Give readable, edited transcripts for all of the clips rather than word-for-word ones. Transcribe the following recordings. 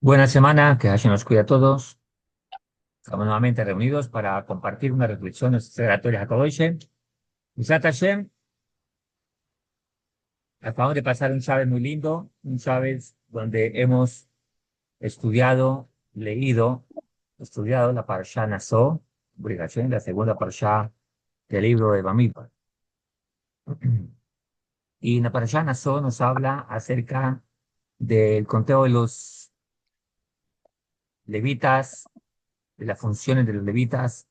Buena semana, que Hashem nos cuida a todos. Estamos nuevamente reunidos para compartir una reflexión de Hakadosh. Misat Hashem, acabamos de pasar un Shabbat muy lindo, un Shabbat donde hemos estudiado, leído, estudiado la Parashá Naso, obligación, la segunda Parashá del libro de Bamidbar. Y en la Parashá Naso nos habla acerca del conteo de los levitas, de las funciones de los levitas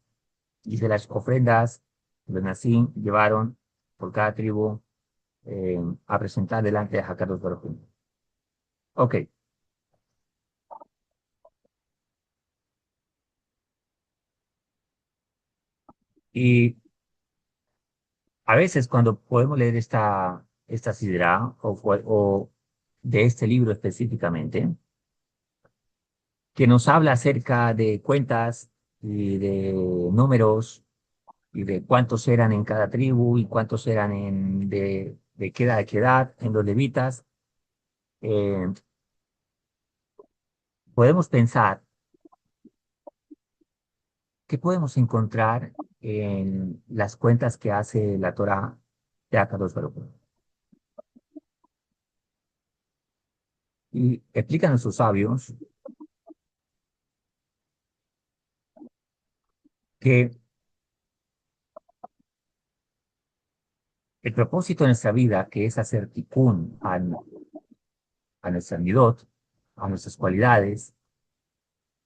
y de las ofrendas que los Nazim llevaron por cada tribu a presentar delante de Hakadosh Baruj Hu. Ok, y a veces cuando podemos leer esta sidra o de este libro específicamente, que nos habla acerca de cuentas y de números y de cuántos eran en cada tribu y cuántos eran de qué edad en los levitas, eh, podemos pensar. ¿Qué podemos encontrar en las cuentas que hace la Torá de Akadosh Baruj Hu? Y explican nuestros sabios que el propósito de nuestra vida, que es hacer tikkun a nuestra midot, a nuestras cualidades,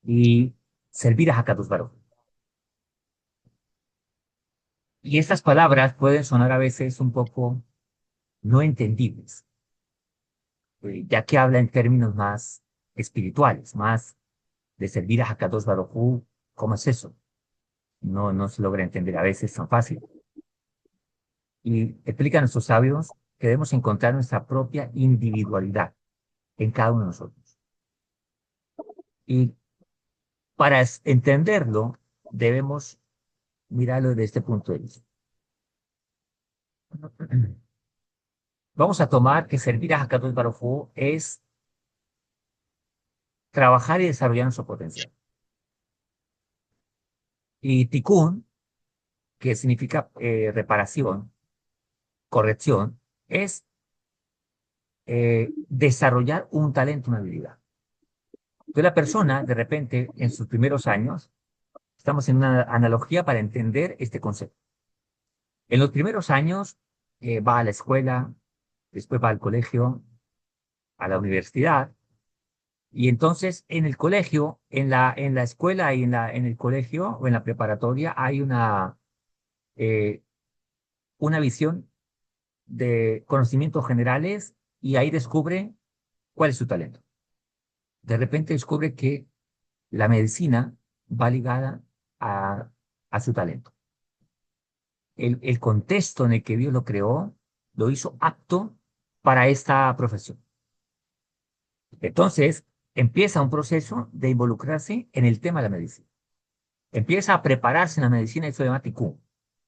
y servir a Akadosh Baruj Hu. Y estas palabras pueden sonar a veces un poco no entendibles, ya que habla en términos más espirituales, más de servir a Akadosh Baruj Hu. ¿Cómo es eso? No se logra entender a veces tan fácil. Y explican nuestros sabios que debemos encontrar nuestra propia individualidad en cada uno de nosotros. Y para entenderlo, debemos mirarlo desde este punto de vista. Vamos a tomar que servir a Hakadosh Baruj Hu es trabajar y desarrollar nuestro potencial. Y tikkun, que significa reparación, corrección, es desarrollar un talento, una habilidad. Entonces la persona, de repente, en sus primeros años, estamos en una analogía para entender este concepto. En los primeros años va a la escuela, después va al colegio, a la universidad, y entonces en el colegio, en la escuela y en el colegio o en la preparatoria hay una visión de conocimientos generales y ahí descubre cuál es su talento. De repente descubre que la medicina va ligada a, a su talento. El contexto en el que Dios lo creó lo hizo apto para esta profesión. Entonces, empieza un proceso de involucrarse en el tema de la medicina. Empieza a prepararse en la medicina, eso se llama tikkun.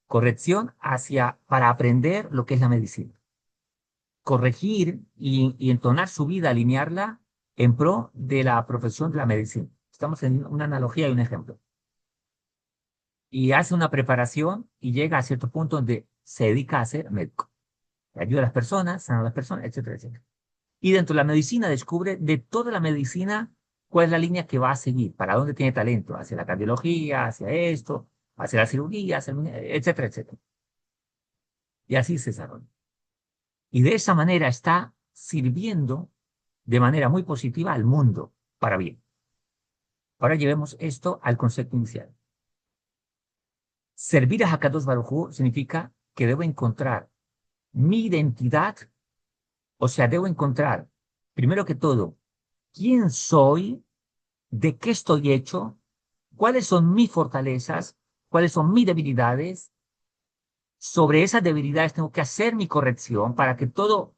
Corrección para aprender lo que es la medicina. Corregir y entonar su vida, alinearla en pro de la profesión de la medicina. Estamos en una analogía y un ejemplo. Y hace una preparación y llega a cierto punto donde se dedica a ser médico. Ayuda a las personas, sana a las personas, etcétera, etcétera. Y dentro de la medicina descubre de toda la medicina cuál es la línea que va a seguir, para dónde tiene talento, hacia la cardiología, hacia esto, hacia la cirugía, etcétera, etcétera. Y así se desarrolla. Y de esa manera está sirviendo de manera muy positiva al mundo para bien. Ahora llevemos esto al concepto inicial. Servir a Hakadosh Baruj Hu significa que debo encontrar mi identidad, o sea, debo encontrar, primero que todo, quién soy, de qué estoy hecho, cuáles son mis fortalezas, cuáles son mis debilidades. Sobre esas debilidades tengo que hacer mi corrección para que todo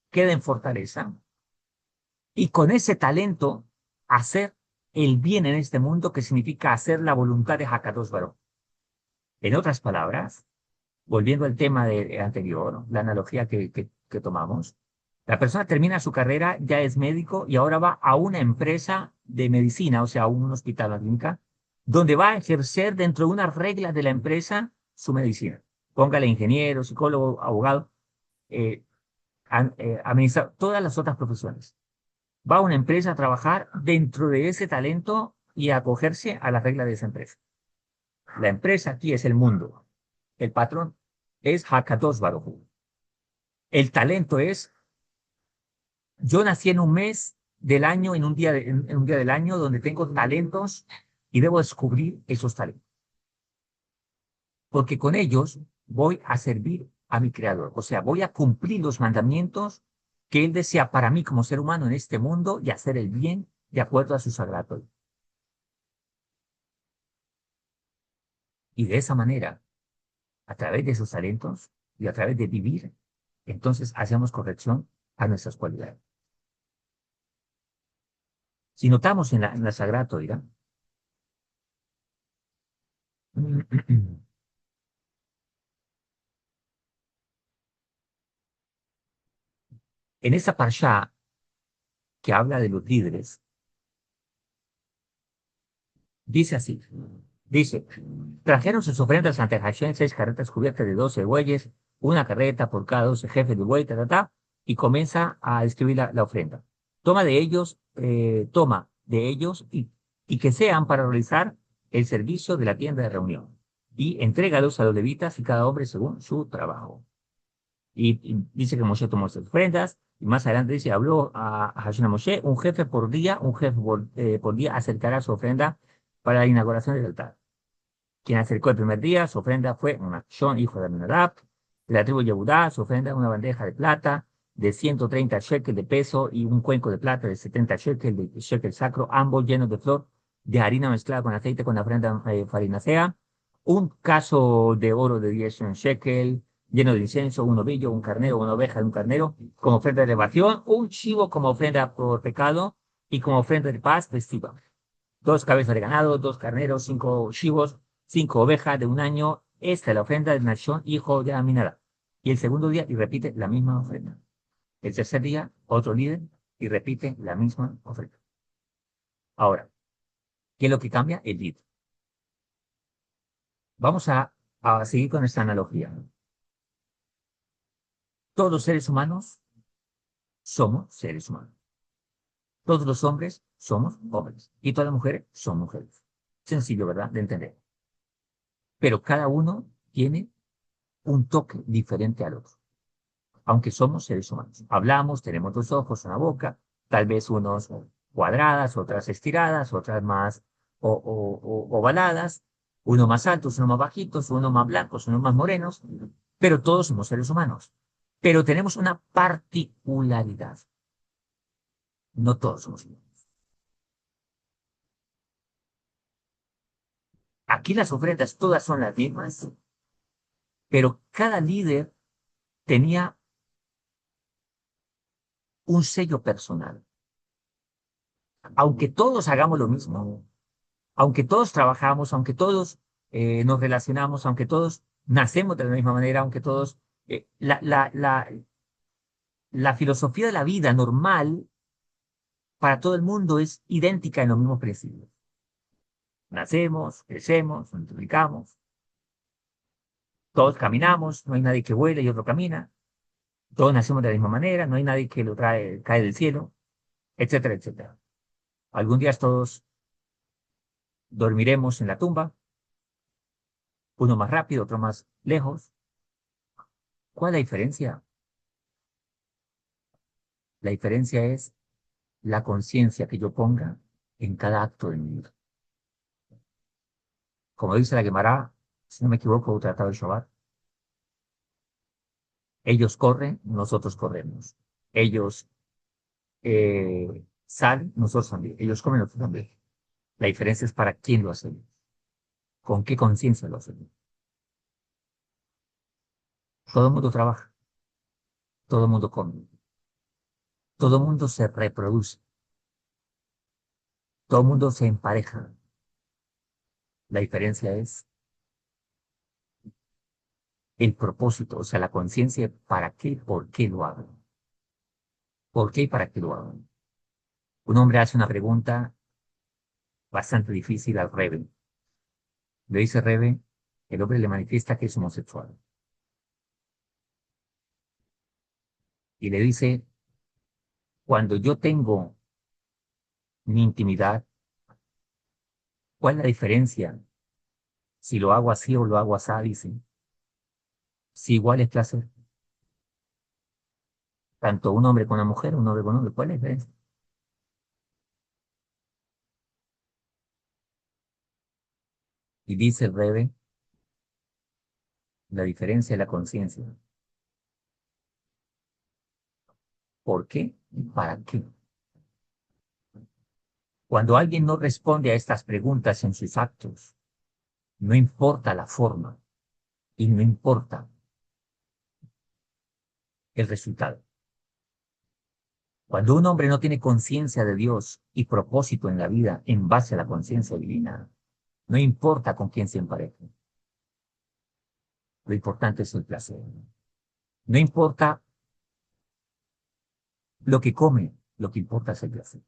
quede en fortaleza. Y con ese talento, hacer el bien en este mundo, que significa hacer la voluntad de Hakadosh Baruj. En otras palabras, volviendo al tema anterior, la analogía que tomamos, la persona termina su carrera, ya es médico y ahora va a una empresa de medicina, o sea, un hospital, una clínica, donde va a ejercer dentro de unas reglas de la empresa su medicina. Póngale ingeniero, psicólogo, abogado, eh, administrar todas las otras profesiones. Va a una empresa a trabajar dentro de ese talento y a acogerse a las reglas de esa empresa. La empresa aquí es el mundo. El patrón es Hakadosh Baruj Hu. El talento es, yo nací en un mes del año, en un día, en un día del año donde tengo talentos y debo descubrir esos talentos. Porque con ellos voy a servir a mi creador. O sea, voy a cumplir los mandamientos que él desea para mí como ser humano en este mundo y hacer el bien de acuerdo a su sagrado. Y de esa manera, a través de esos talentos y a través de vivir, entonces hacemos corrección a nuestras cualidades. Si notamos en la Sagrada Torá, en esa parsha que habla de los líderes, dice así, dice, trajeron sus ofrendas ante Hashem 6 carretas cubiertas de 12 bueyes, una carreta por cada 12 jefes de buey, y comienza a distribuir la ofrenda. Toma de ellos y que sean para realizar el servicio de la tienda de reunión. Y entrégalos a los levitas y cada hombre según su trabajo. Y dice que Moshe tomó estas ofrendas, y más adelante dice, habló a Hashem a Moshe, un jefe por día acercará su ofrenda para la inauguración del altar. Quien acercó el primer día, su ofrenda fue Nachshon, hijo de Aminadab, de la tribu Yehudá, su ofrenda una bandeja de plata de 130 shekel de peso y un cuenco de plata de 70 shekel de shekel sacro, ambos llenos de flor de harina mezclada con aceite con la ofrenda farinácea, un caso de oro de 10 shekel, lleno de incienso, un ovillo, un carnero, una oveja de un carnero, como ofrenda de elevación, un chivo como ofrenda por pecado y como ofrenda de paz festiva. 2 cabezas de ganado, 2 carneros, 5 chivos, 5 ovejas de un año. Esta es la ofrenda de Nachshon, hijo de Aminadab. Y el segundo día, y repite la misma ofrenda. El tercer día, otro líder, y repite la misma ofrenda. Ahora, ¿qué es lo que cambia? El líder. Vamos a seguir con esta analogía. Todos los seres humanos somos seres humanos. Todos los hombres somos hombres. Y todas las mujeres son mujeres. Sencillo, ¿verdad? De entender. Pero cada uno tiene un toque diferente al otro, aunque somos seres humanos. Hablamos, tenemos 2 ojos, una boca, tal vez unos cuadradas, otras estiradas, otras más ovaladas, uno más altos, uno más bajitos, uno más blancos, uno más morenos, pero todos somos seres humanos. Pero tenemos una particularidad. No todos somos iguales. Aquí las ofrendas todas son las mismas, pero cada líder tenía un sello personal. Aunque todos hagamos lo mismo, aunque todos trabajamos, aunque todos nos relacionamos, aunque todos nacemos de la misma manera, aunque todos, la filosofía de la vida normal para todo el mundo es idéntica en los mismos principios. Nacemos, crecemos, nos multiplicamos, todos caminamos, no hay nadie que vuele y otro camina, todos nacemos de la misma manera, no hay nadie que lo trae, cae del cielo, etcétera, etcétera. Algún día todos dormiremos en la tumba, uno más rápido, otro más lejos. ¿Cuál es la diferencia? La diferencia es la conciencia que yo ponga en cada acto de mi vida. Como dice la Gemara, si no me equivoco, Tratado de Shabbat, ellos corren, nosotros corremos. Ellos salen, nosotros también. Ellos comen, nosotros también. La diferencia es para quién lo hacemos, con qué conciencia lo hacemos. Todo el mundo trabaja, todo el mundo come, todo el mundo se reproduce, todo el mundo se empareja. La diferencia es el propósito, o sea, la conciencia de para qué, por qué lo hago. ¿Por qué y para qué lo hago? Un hombre hace una pregunta bastante difícil al Rebbe. Le dice Rebbe, el hombre le manifiesta que es homosexual. Y le dice, cuando yo tengo mi intimidad, ¿cuál es la diferencia si lo hago así o lo hago así? Dice, si igual es placer, tanto un hombre con una mujer, un hombre con un hombre, ¿cuál es la diferencia? Y dice el Rebbe, la diferencia es la conciencia. ¿Por qué? ¿Y para qué? Cuando alguien no responde a estas preguntas en sus actos, no importa la forma y no importa el resultado. Cuando un hombre no tiene conciencia de Dios y propósito en la vida en base a la conciencia divina, no importa con quién se empareje. Lo importante es el placer. No importa lo que come, lo que importa es el placer.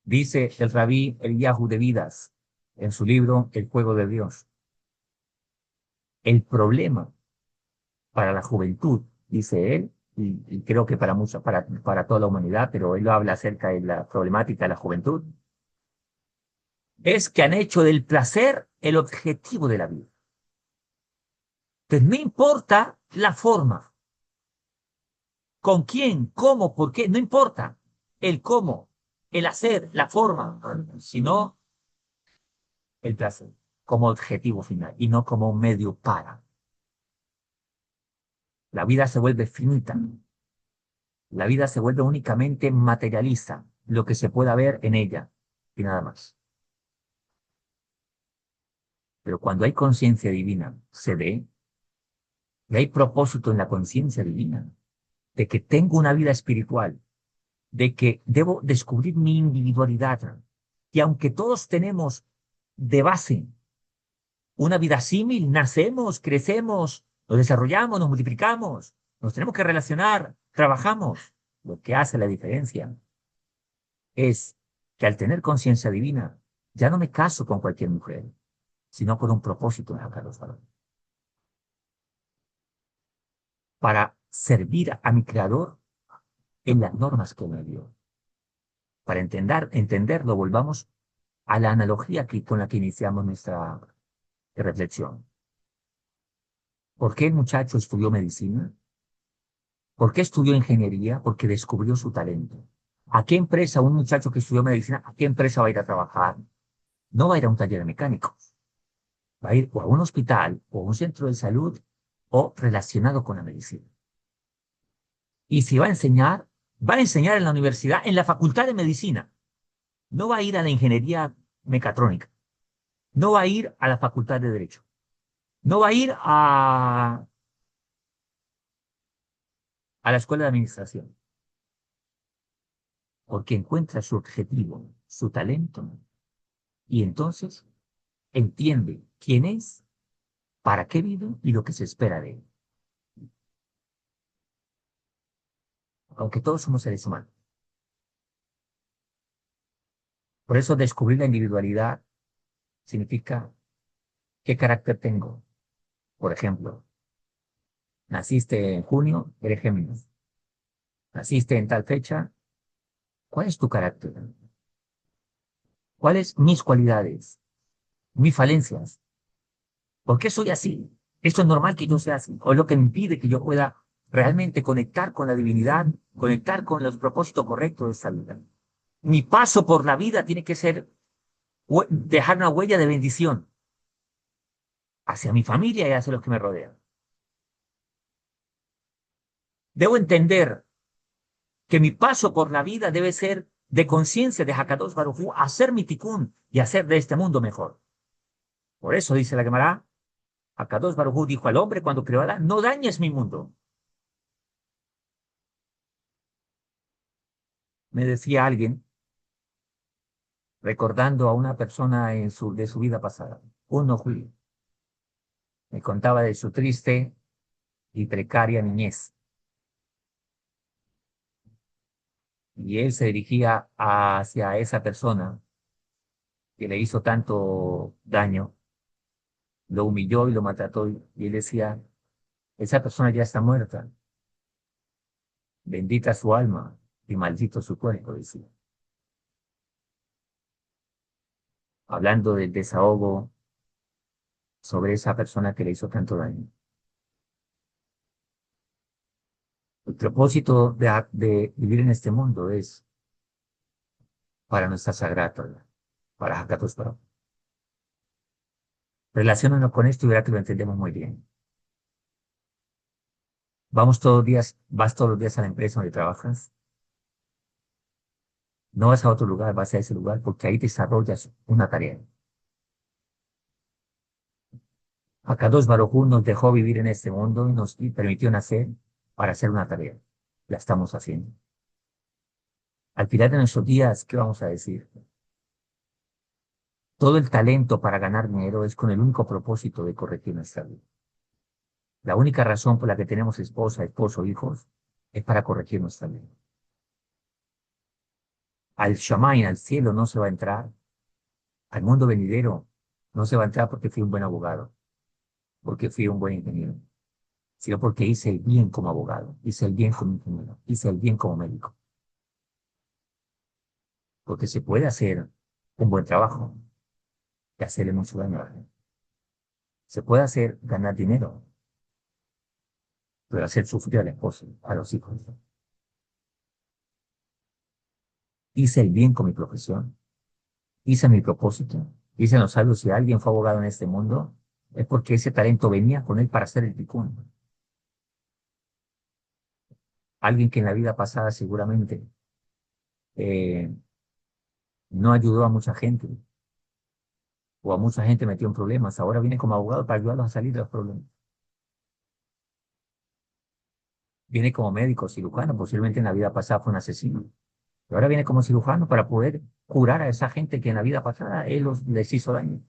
Dice el rabí Eliyahu de Vidas en su libro El juego de Dios. El problema para la juventud, dice él, y creo que para toda la humanidad, pero él habla acerca de la problemática de la juventud, es que han hecho del placer el objetivo de la vida. Entonces, no importa la forma, con quién, cómo, por qué, no importa el cómo, el hacer, la forma, sino el placer como objetivo final y no como un medio para. La vida se vuelve finita, la vida se vuelve únicamente materialista, lo que se pueda ver en ella y nada más. Pero cuando hay conciencia divina, se ve y hay propósito en la conciencia divina de que tengo una vida espiritual, de que debo descubrir mi individualidad. Y aunque todos tenemos de base una vida símil, nacemos, crecemos, nos desarrollamos, nos multiplicamos, nos tenemos que relacionar, trabajamos. Lo que hace la diferencia es que al tener conciencia divina, ya no me caso con cualquier mujer, sino con un propósito en la Carlos Varón, para servir a mi creador en las normas que me dio. Para entenderlo, volvamos a la analogía con la que iniciamos nuestra reflexión. ¿Por qué el muchacho estudió medicina? ¿Por qué estudió ingeniería? Porque descubrió su talento. ¿A qué empresa un muchacho que estudió medicina, a qué empresa va a ir a trabajar? No va a ir a un taller de mecánicos. Va a ir o a un hospital o a un centro de salud o relacionado con la medicina. Y si va a enseñar en la universidad, en la facultad de medicina. No va a ir a la ingeniería mecatrónica. No va a ir a la facultad de derecho. No va a ir a la escuela de administración. Porque encuentra su objetivo, su talento, y entonces entiende quién es, para qué vive y lo que se espera de él. Aunque todos somos seres humanos. Por eso descubrir la individualidad significa qué carácter tengo. Por ejemplo, naciste en junio, eres Géminis. Naciste en tal fecha, ¿cuál es tu carácter? ¿Cuáles mis cualidades? Mis falencias. ¿Por qué soy así? ¿Esto es normal que yo sea así? ¿O es lo que me impide que yo pueda realmente conectar con la divinidad, conectar con los propósitos correctos de esta vida? Mi paso por la vida tiene que ser dejar una huella de bendición hacia mi familia y hacia los que me rodean. Debo entender que mi paso por la vida debe ser de conciencia de Hakadosh Baruj Hu, hacer mi tikkun y hacer de este mundo mejor. Por eso dice la Gemara, Hakadosh Baruj Hu dijo al hombre cuando creó a Adán, no dañes mi mundo. Me decía alguien, recordando a una persona de su vida pasada, uno Julio, me contaba de su triste y precaria niñez. Y él se dirigía hacia esa persona que le hizo tanto daño, lo humilló y lo maltrató, y él decía, esa persona ya está muerta, bendita su alma y maldito su cuerpo, decía. Hablando del desahogo sobre esa persona que le hizo tanto daño. El propósito de vivir en este mundo es para nuestra sagrada Torah, para Hakadosh Baruj. Relaciónanos con esto y verá que lo entendemos muy bien. Vas todos los días a la empresa donde trabajas, no vas a otro lugar, vas a ese lugar porque ahí desarrollas una tarea. Hakadosh Baruj Hu nos dejó vivir en este mundo y nos permitió nacer para hacer una tarea. La estamos haciendo. Al final de nuestros días, ¿qué vamos a decir? Todo el talento para ganar dinero es con el único propósito de corregir nuestra vida. La única razón por la que tenemos esposa, esposo, hijos, es para corregir nuestra vida. Al Shamain, al cielo, no se va a entrar. Al mundo venidero no se va a entrar porque fui un buen abogado, porque fui un buen ingeniero, sino porque hice el bien como abogado, hice el bien como ingeniero, hice el bien como médico. Porque se puede hacer un buen trabajo y hacerle mucho daño a la gente. Se puede hacer ganar dinero, pero hacer sufrir a la esposa, a los hijos. Hice el bien con mi profesión, hice mi propósito. Dicen los sabios, si alguien fue abogado en este mundo, es porque ese talento venía con él para hacer el tikkun. Alguien que en la vida pasada seguramente eh, no ayudó a mucha gente, o a mucha gente metió en problemas, ahora viene como abogado para ayudarlos a salir de los problemas. Viene como médico, cirujano, posiblemente en la vida pasada fue un asesino. Y ahora viene como cirujano para poder curar a esa gente que en la vida pasada les hizo daño.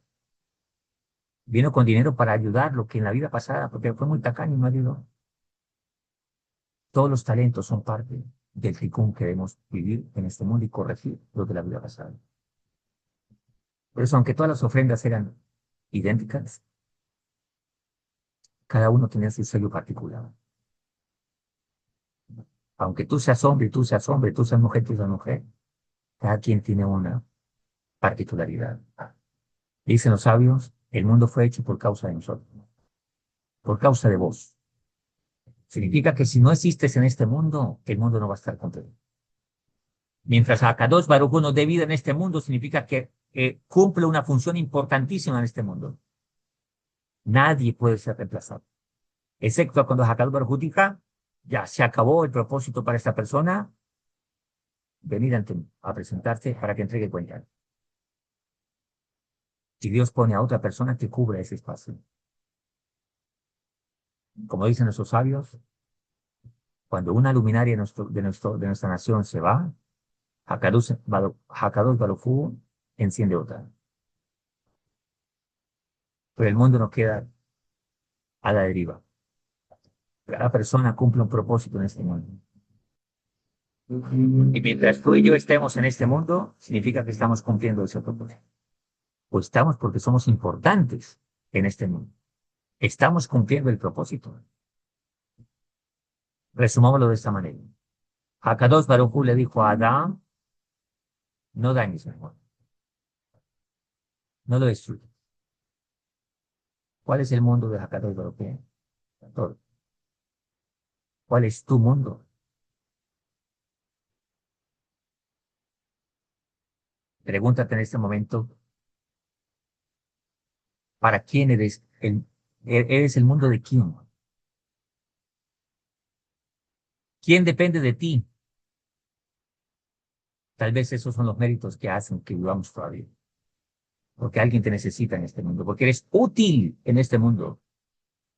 Vino con dinero para ayudar lo que en la vida pasada, porque fue muy tacaño y no ayudó. Todos los talentos son parte del tikkun que debemos vivir en este mundo y corregir lo de la vida pasada. Por eso, aunque todas las ofrendas eran idénticas, cada uno tenía su sello particular. Aunque tú seas hombre, tú seas hombre, tú seas mujer, tú seas mujer, cada quien tiene una particularidad. Dicen los sabios, el mundo fue hecho por causa de nosotros, por causa de vos. Significa que si no existes en este mundo, el mundo no va a estar contigo. Mientras Akadosh Baruj Hu nos dé vida en este mundo, significa que cumple una función importantísima en este mundo. Nadie puede ser reemplazado, excepto cuando Akadosh Baruj Hu diga, ya se acabó el propósito para esta persona, venir ante mí a presentarte para que entregue cuenta. Si Dios pone a otra persona que cubra ese espacio. Como dicen nuestros sabios, cuando una luminaria de nuestra nación se va, Hakadosh Baruj Hu enciende otra. Pero el mundo no queda a la deriva. Cada persona cumple un propósito en este mundo. Y mientras tú y yo estemos en este mundo, significa que estamos cumpliendo ese propósito. Pues estamos porque somos importantes en este mundo. Estamos cumpliendo el propósito. Resumámoslo de esta manera. Hakadosh Baruj Hu le dijo a Adán, no dañes mi mundo, no lo destruyas. ¿Cuál es el mundo de Hakadosh Baruj Hu? Todo. ¿Cuál es tu mundo? Pregúntate en este momento, ¿para quién eres el mundo de quién? ¿Quién depende de ti? Tal vez esos son los méritos que hacen que vivamos todavía. Porque alguien te necesita en este mundo, porque eres útil en este mundo.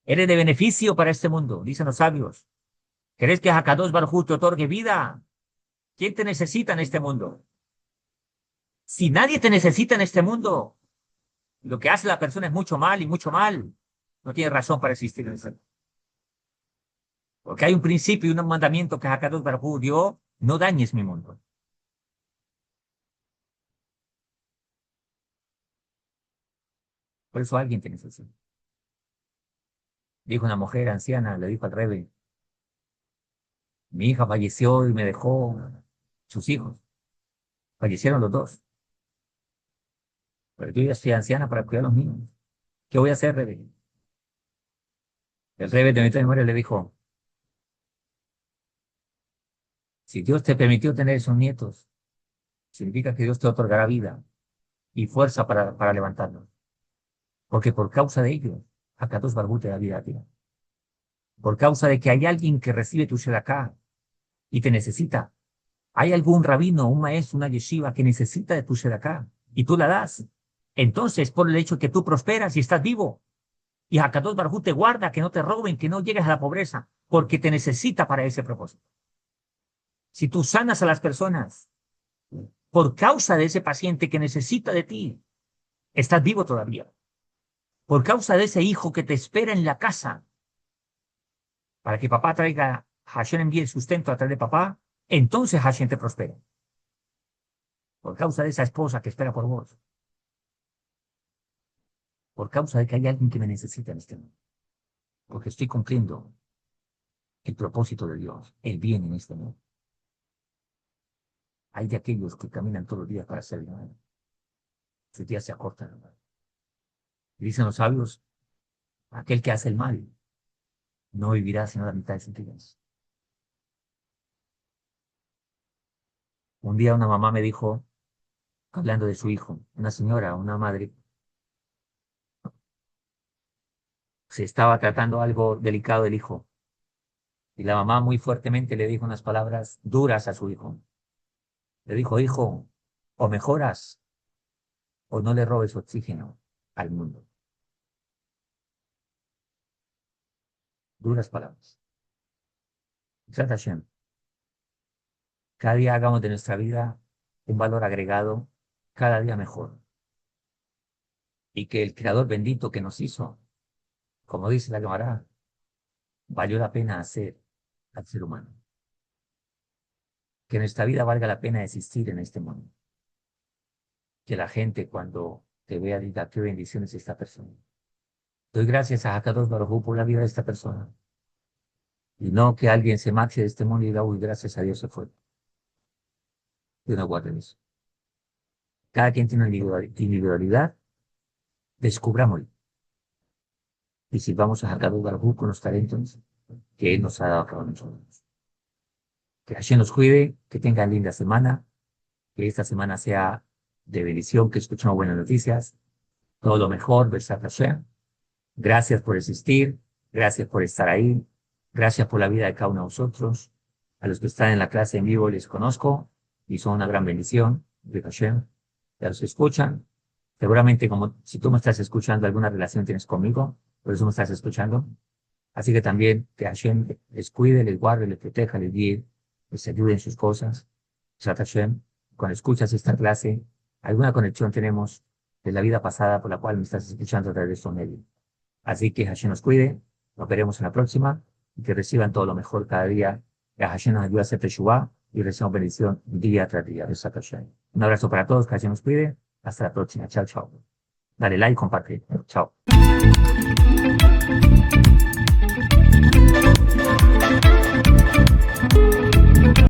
Eres de beneficio para este mundo, dicen los sabios. ¿Querés que Hakadosh Baruj Hu te otorgue vida? ¿Quién te necesita en este mundo? Si nadie te necesita en este mundo, lo que hace la persona es mucho mal y mucho mal. No tiene razón para existir en este mundo. Porque hay un principio y un mandamiento que Hakadosh Baruj Hu dio, no dañes mi mundo. Por eso alguien te necesita. Dijo una mujer anciana, le dijo al Rebbe, mi hija falleció y me dejó sus hijos. Fallecieron los dos. Pero yo ya estoy anciana para cuidar a los niños. ¿Qué voy a hacer, Rebbe? El Rebbe de mi memoria le dijo, si Dios te permitió tener esos nietos, significa que Dios te otorgará vida y fuerza para levantarlos. Porque por causa de ellos, Akadosh Barjú te da vida a ti. Por causa de que hay alguien que recibe tu Shedaká y te necesita. Hay algún rabino, un maestro, una yeshiva que necesita de tu Shedaká y tú la das. Entonces, por el hecho de que tú prosperas y estás vivo, y Akadosh Barjú te guarda, que no te roben, que no llegues a la pobreza, porque te necesita para ese propósito. Si tú sanas a las personas por causa de ese paciente que necesita de ti, estás vivo todavía. Por causa de ese hijo que te espera en la casa, para que papá traiga, Hashem envíe el sustento a través de papá, entonces Hashem te prospera. Por causa de esa esposa que espera por vos. Por causa de que hay alguien que me necesita en este mundo. Porque estoy cumpliendo el propósito de Dios, el bien en este mundo. Hay de aquellos que caminan todos los días para hacer bien. Sus días se acortan. Y dicen los sabios, aquel que hace el mal no vivirá sino la mitad de sus días. Un día una mamá me dijo, hablando de su hijo, una señora, una madre, se estaba tratando algo delicado del hijo. Y la mamá muy fuertemente le dijo unas palabras duras a su hijo. Le dijo, hijo, o mejoras o no le robes oxígeno al mundo. Duras palabras. Zat Hashem. Cada día hagamos de nuestra vida un valor agregado, cada día mejor. Y que el Creador bendito que nos hizo, como dice la Gemara, valió la pena hacer al ser humano. Que nuestra vida valga la pena existir en este mundo. Que la gente cuando te vea diga qué bendición es esta persona. Doy gracias a Hakadosh Baruj Hu por la vida de esta persona. Y no que alguien se marche de este mundo y diga, uy, gracias a Dios se fue. Yo no guardo eso. Cada quien tiene una individualidad, descubrámoslo. Y si vamos a Hakadosh Baruj Hu con los talentos que Él nos ha dado a cada uno de nosotros. Que Hashem nos cuide, que tengan linda semana, que esta semana sea de bendición, que escuchemos buenas noticias, todo lo mejor, Besat Hashem. Gracias por existir, gracias por estar ahí, gracias por la vida de cada uno de vosotros. A los que están en la clase en vivo les conozco y son una gran bendición, de Hashem. Ya los escuchan. Seguramente como si tú me estás escuchando, alguna relación tienes conmigo, por eso me estás escuchando. Así que también que Hashem les cuide, les guarde, les proteja, les guíe, les ayude en sus cosas. Besat Hashem, cuando escuchas esta clase, alguna conexión tenemos de la vida pasada por la cual me estás escuchando a través de estos medios. Así que Hashem nos cuide, nos veremos en la próxima y que reciban todo lo mejor cada día. Que Hashem nos ayude a hacer Teshuvah y recibamos bendición día tras día. Un abrazo para todos, que Hashem nos cuide. Hasta la próxima. Chao, chao. Dale like, comparte. Chao.